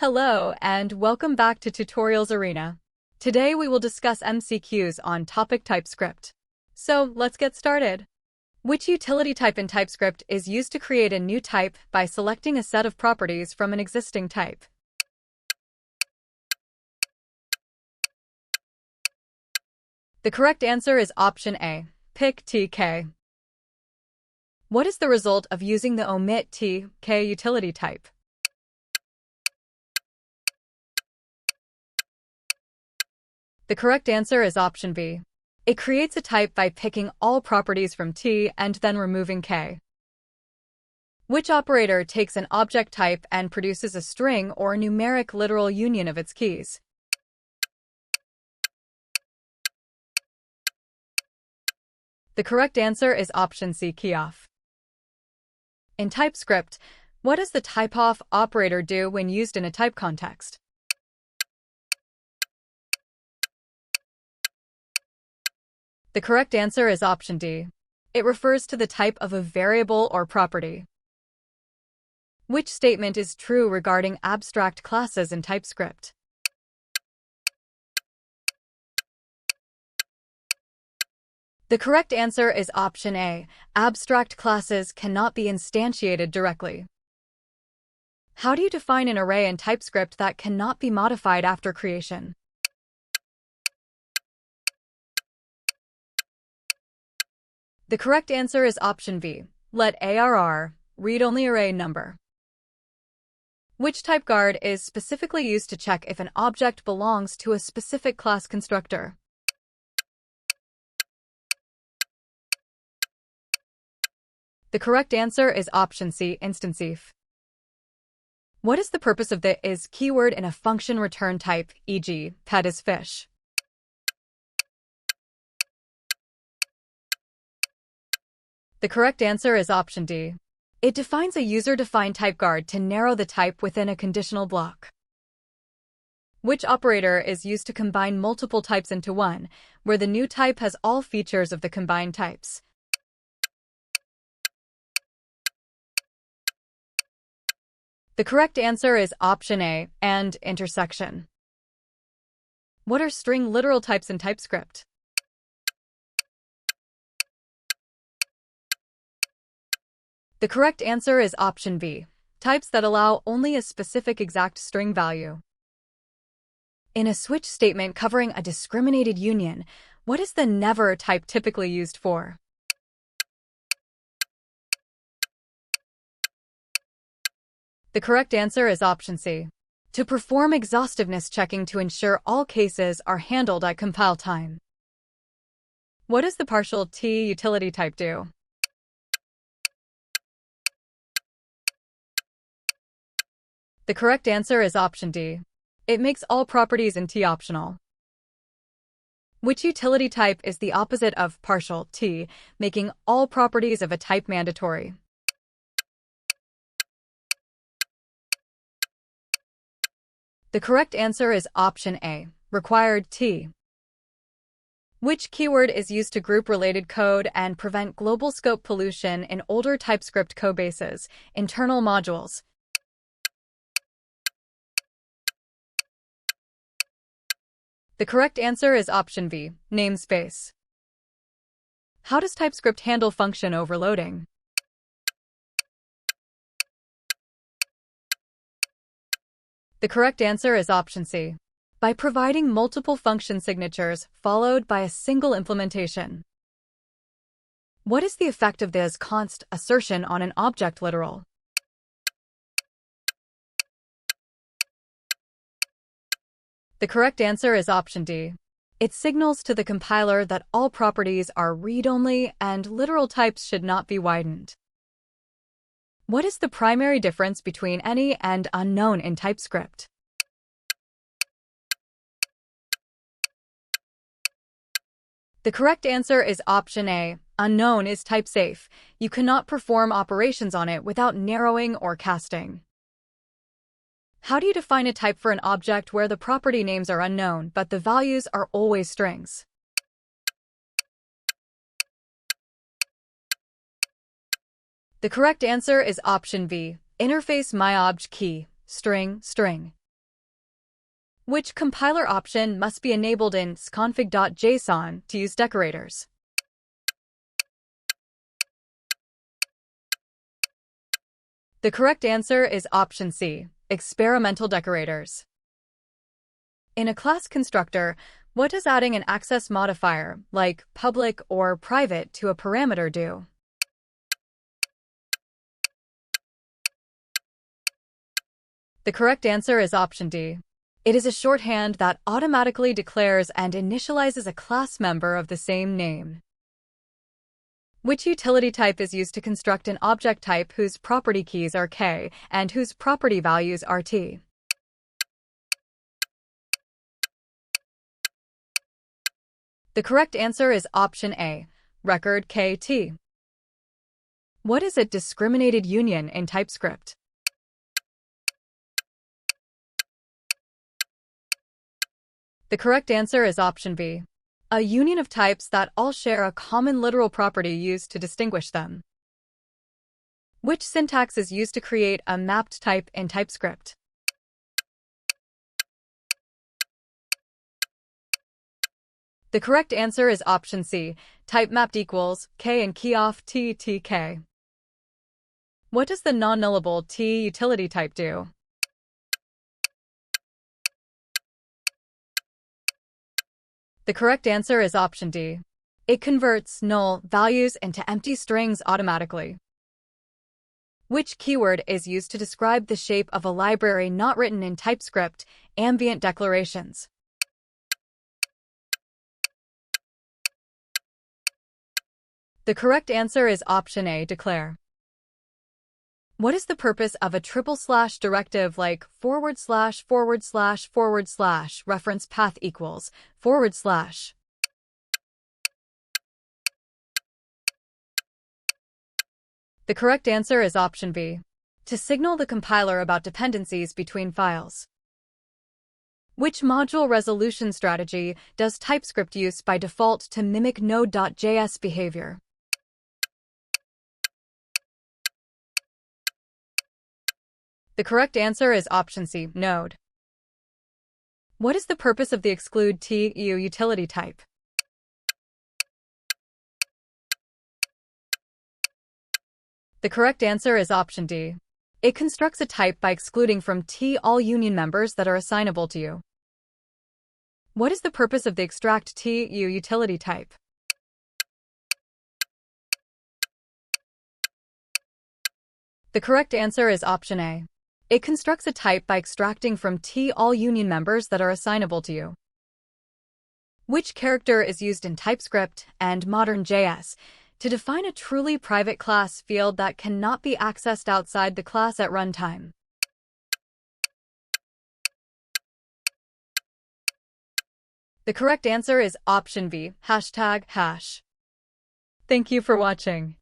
Hello, and welcome back to Tutorials Arena. Today we will discuss MCQs on topic TypeScript. So let's get started. Which utility type in TypeScript is used to create a new type by selecting a set of properties from an existing type? The correct answer is option A, pick TK. What is the result of using the omit TK utility type? The correct answer is option B. It creates a type by picking all properties from T and then removing K. Which operator takes an object type and produces a string or numeric literal union of its keys? The correct answer is option C, keyof. In TypeScript, what does the typeof operator do when used in a type context? The correct answer is option D. It refers to the type of a variable or property. Which statement is true regarding abstract classes in TypeScript? The correct answer is option A. Abstract classes cannot be instantiated directly. How do you define an array in TypeScript that cannot be modified after creation? The correct answer is option B. Let ARR, read-only array number. Which type guard is specifically used to check if an object belongs to a specific class constructor? The correct answer is option C, instanceif. What is the purpose of the is keyword in a function return type, e.g., pet is fish? The correct answer is option D. It defines a user-defined type guard to narrow the type within a conditional block. Which operator is used to combine multiple types into one, where the new type has all features of the combined types? The correct answer is option A, and intersection. What are string literal types in TypeScript? The correct answer is option B, types that allow only a specific exact string value. In a switch statement covering a discriminated union, what is the never type typically used for? The correct answer is option C, to perform exhaustiveness checking to ensure all cases are handled at compile time. What does the partial T utility type do? The correct answer is option D. It makes all properties in T optional. Which utility type is the opposite of partial T, making all properties of a type mandatory? The correct answer is option A, required T. Which keyword is used to group related code and prevent global scope pollution in older TypeScript codebases, internal modules? The correct answer is option B, namespace. How does TypeScript handle function overloading? The correct answer is option C, by providing multiple function signatures followed by a single implementation. What is the effect of this const assertion on an object literal? The correct answer is option D. It signals to the compiler that all properties are read-only and literal types should not be widened. What is the primary difference between any and unknown in TypeScript? The correct answer is option A. Unknown is type-safe. You cannot perform operations on it without narrowing or casting. How do you define a type for an object where the property names are unknown but the values are always strings? The correct answer is option B, interface myObj key, string, string. Which compiler option must be enabled in sconfig.json to use decorators? The correct answer is option C, experimental decorators. In a class constructor, what does adding an access modifier, like public or private, to a parameter do? The correct answer is option D. It is a shorthand that automatically declares and initializes a class member of the same name. Which utility type is used to construct an object type whose property keys are k and whose property values are t? The correct answer is option A, record kt. What is a discriminated union in TypeScript? The correct answer is option B, a union of types that all share a common literal property used to distinguish them. Which syntax is used to create a mapped type in TypeScript? The correct answer is option C, type mapped equals k and keyof ttk. What does the non-nullable t utility type do? The correct answer is option D. It converts null values into empty strings automatically. Which keyword is used to describe the shape of a library not written in TypeScript, ambient declarations? The correct answer is option A, declare. What is the purpose of a / directive like // reference path equals /? The correct answer is option B, to signal the compiler about dependencies between files. Which module resolution strategy does TypeScript use by default to mimic Node.js behavior? The correct answer is option C, Node. What is the purpose of the exclude TU utility type? The correct answer is option D. It constructs a type by excluding from T all union members that are assignable to you. What is the purpose of the extract TU utility type? The correct answer is option A. It constructs a type by extracting from T all union members that are assignable to you. Which character is used in TypeScript and modern JS to define a truly private class field that cannot be accessed outside the class at runtime? The correct answer is option B, ##. Thank you for watching.